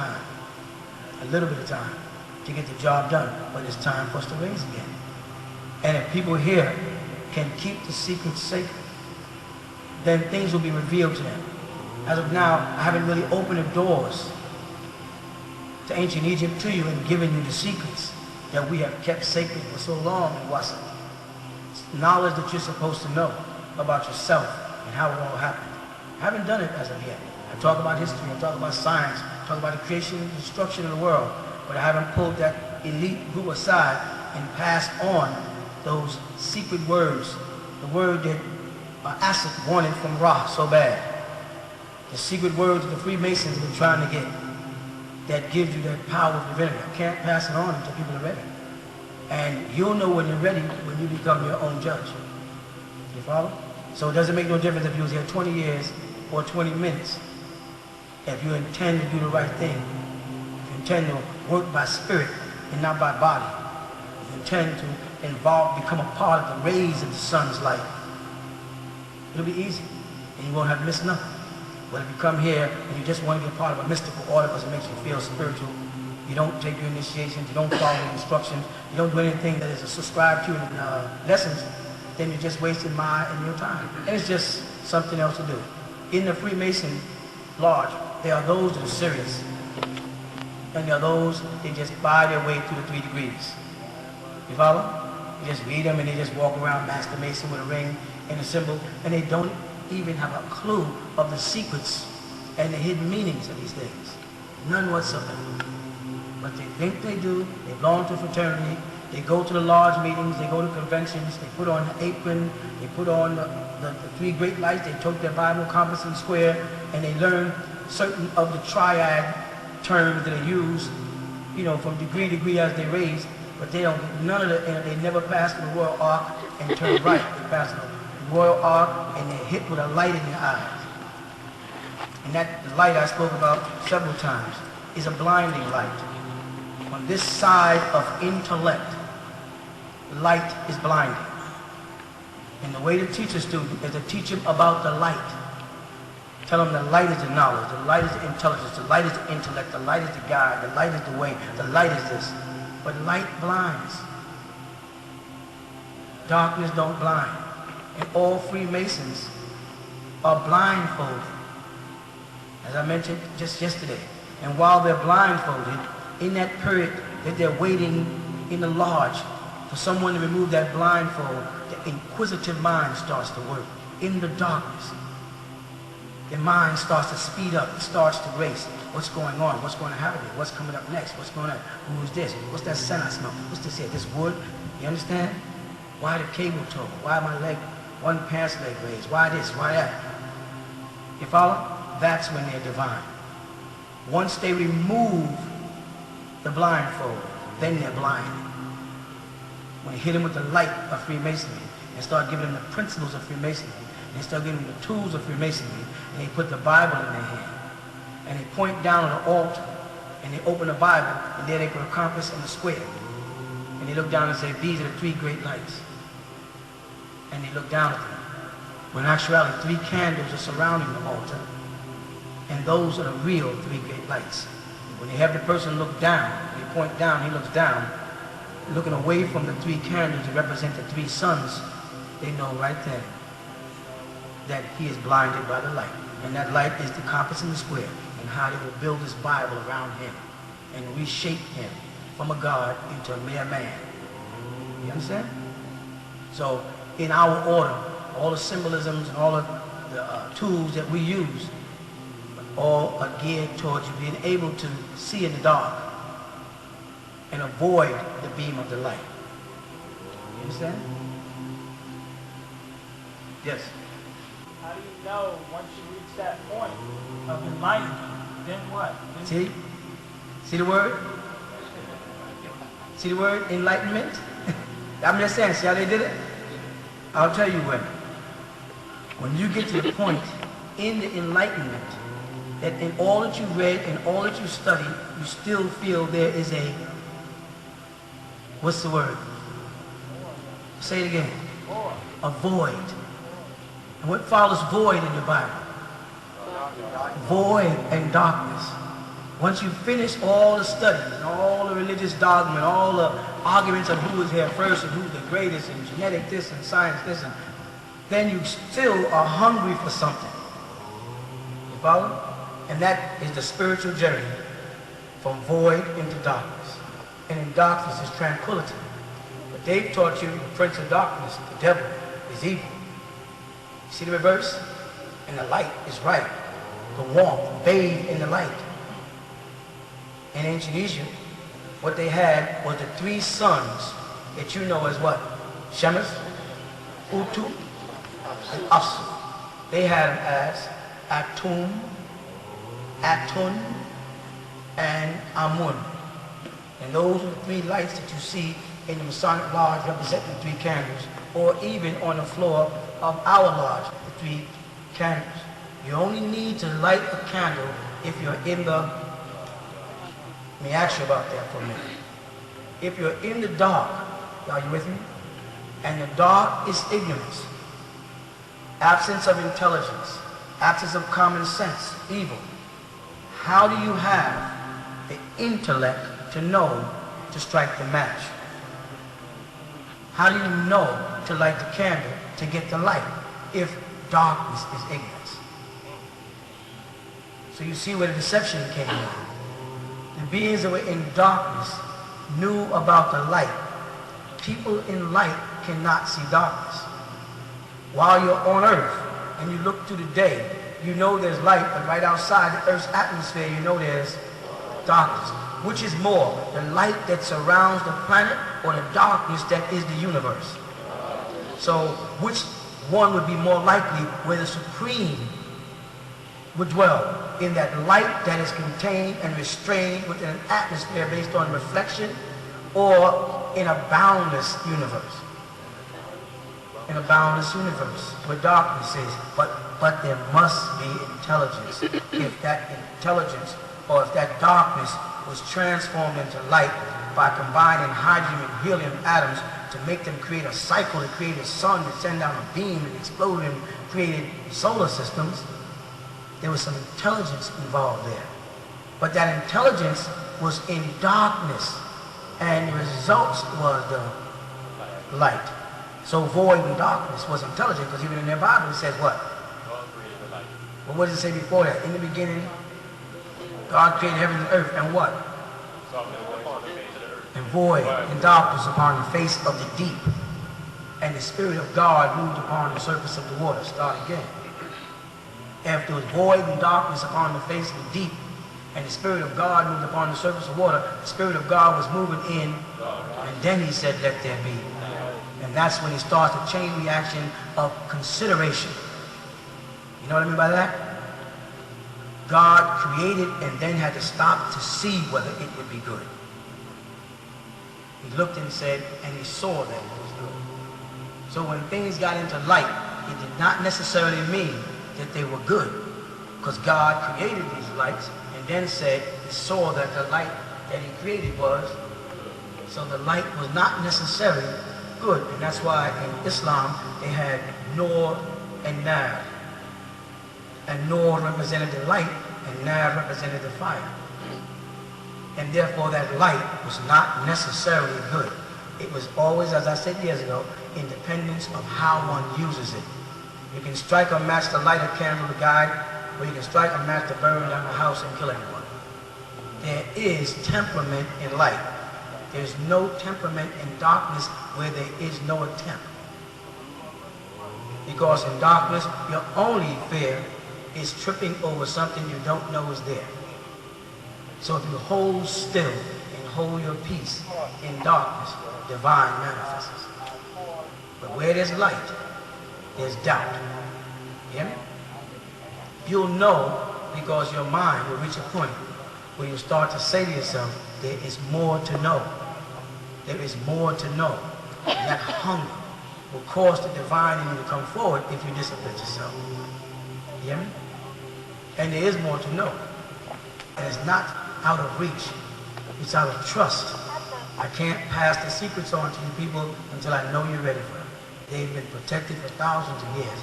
time, a little bit of time to get the job done, but it's time for us to raise again. And if people here can keep the secrets sacred, then things will be revealed to them. As of now, I haven't really opened the doors to ancient Egypt to you and given you the secrets that we have kept sacred for so long in Wasa. It's knowledge that you're supposed to know about yourself and how it all happened. I haven't done it as of yet. I talk about history, I talk about science, I talk about the creation and destruction of the world, but I haven't pulled that elite group aside and passed on those secret words, the word that Asif wanted from Ra so bad. The secret words that the Freemasons have been trying to get that gives you that power of divinity. I can't pass it on until people are ready. And you'll know when you're ready when you become your own judge. You follow? So it doesn't make no difference if you was here 20 years or 20 minutes. If you intend to do the right thing, if you intend to work by spirit and not by body, if you intend to become a part of the rays of the sun's light, it'll be easy and you won't have missed nothing. But if you come here and you just want to be a part of a mystical order because it makes you feel spiritual, you don't take your initiations, you don't follow the instructions, you don't do anything that is subscribed to in lessons, then you're just wasting my and your time. And it's just something else to do. In the Freemason Lodge, there are those that are serious, and there are those that just buy their way through the 3 degrees. You follow? You just read them and they just walk around Master Mason with a ring and a symbol, and they don't even have a clue of the secrets and the hidden meanings of these things. None whatsoever. But they think they do. They belong to a fraternity. They go to the lodge meetings. They go to conventions. They put on the apron. They put on the 3 great lights. They took their Bible, compass, and square, and they learn certain of the triad terms that are used, you know, from degree to degree as they raise. But they don't get none of it, and they never pass the royal arc and turn right. They pass the royal arc and they're hit with a light in their eyes. And that the light I spoke about several times is a blinding light. On this side of intellect, light is blinding. And the way to teach a student is to teach him about the light. Tell him the light is the knowledge, the light is the intelligence, the light is the intellect, the light is the guide, the light is the way, the light is this. But light blinds. Darkness don't blind. And all Freemasons are blindfolded, as I mentioned just yesterday. And while they're blindfolded, in that period that they're waiting in the lodge for someone to remove that blindfold, the inquisitive mind starts to work. In the darkness, their mind starts to speed up, it starts to race. What's going on? What's going to happen here? What's coming up next? What's going on? Who's this? What's that scent I smell? What's this here? This wood? You understand? Why the cable toe? Why my leg, one pants leg raised? Why this? Why that? You follow? That's when they're divine. Once they remove the blindfold, then they're blind. When you hit them with the light of Freemasonry and start giving them the principles of Freemasonry, and they start giving them the tools of Freemasonry, and they put the Bible in their hand, and they point down on the altar, and they open the Bible, and there they put a compass and a square. And they look down and say, these are the 3 great lights. And they look down at them. When in actuality, 3 candles are surrounding the altar, and those are the real 3 great lights. When they have the person look down, they point down, he looks down, looking away from the 3 candles that represent the 3 suns, they know right then that he is blinded by the light. And that light is the compass and the square, and how they will build this Bible around him and reshape him from a God into a mere man. You understand? So in our order, all the symbolisms and all of the tools that we use all are geared towards you being able to see in the dark and avoid the beam of the light. You understand? Yes? How do you know once you reach that point of enlightenment, then what? See? See the word? See the word? Enlightenment? I'm just saying, see how they did it? I'll tell you when. When you get to the point in the enlightenment that in all that you read and all that you study, you still feel there is a, what's the word? Say it again. A void. And what follows void in the Bible? Void and darkness. Once you finish all the studies and all the religious dogma and all the arguments of who was here first and who's the greatest and genetic this and science this, and then you still are hungry for something. You follow? And that is the spiritual journey from void into darkness. And in darkness is tranquility. But they've taught you the prince of darkness, the devil, is evil. You see the reverse? And the light is right. The warmth, bathe in the light. In ancient Egypt, what they had was the three sons that you know as what? Shemesh, Utu, and Asu. They had them as Atum, Atun, and Amun. And those are the three lights that you see in the Masonic Lodge representing the three candles, or even on the floor of our lodge, the three candles. You only need to light a candle if you're in the, let me ask you about that for a minute. If you're in the dark, are you with me? And the dark is ignorance, absence of intelligence, absence of common sense, evil. How do you have the intellect to know to strike the match? How do you know to light the candle to get the light if darkness is ignorance? So you see where the deception came in. The beings that were in darkness knew about the light. People in light cannot see darkness. While you're on earth and you look through the day, you know there's light, but right outside the earth's atmosphere, you know there's darkness. Which is more, the light that surrounds the planet or the darkness that is the universe? So which one would be more likely where the Supreme would dwell? In that light that is contained and restrained within an atmosphere based on reflection, or in a boundless universe? In a boundless universe where darkness is. But there must be intelligence. If that intelligence or if that darkness was transformed into light by combining hydrogen and helium atoms to make them create a cycle, to create a sun, to send out a beam and explode and created solar systems, there was some intelligence involved there. But that intelligence was in darkness, and the results was the light. So void and darkness was intelligent, because even in their Bible it says what? But what does it say before that? In the beginning, God created heaven and earth, and what? And void and darkness upon the face of the deep. And the Spirit of God moved upon the surface of the water. Start again. After it was void and darkness upon the face of the deep, and the Spirit of God moved upon the surface of water, the Spirit of God was moving in, and then he said, let there be. And that's when he starts the chain reaction of consideration. You know what I mean by that? God created and then had to stop to see whether it would be good. He looked and said, and he saw that it was good. So when things got into light, it did not necessarily mean that they were good, because God created these lights and then said he saw that the light that he created was, so the light was not necessarily good. And that's why in Islam they had Nur and Nar, and Nur represented the light and Nar represented the fire, and therefore that light was not necessarily good. It was always, as I said years ago, independence of how one uses it. You can strike a match to light a candle to guide, or you can strike a match to burn down a house and kill everyone. There is temperament in light. There's no temperament in darkness where there is no attempt. Because in darkness, your only fear is tripping over something you don't know is there. So if you hold still and hold your peace in darkness, divine manifests. But where there's light, there's doubt. Yeah? You'll know because your mind will reach a point where you start to say to yourself, there is more to know. There is more to know. And that hunger will cause the divine in you to come forward if you discipline yourself. You hear me? And there is more to know. And it's not out of reach. It's out of trust. I can't pass the secrets on to you people until I know you're ready for them. They've been protected for thousands of years.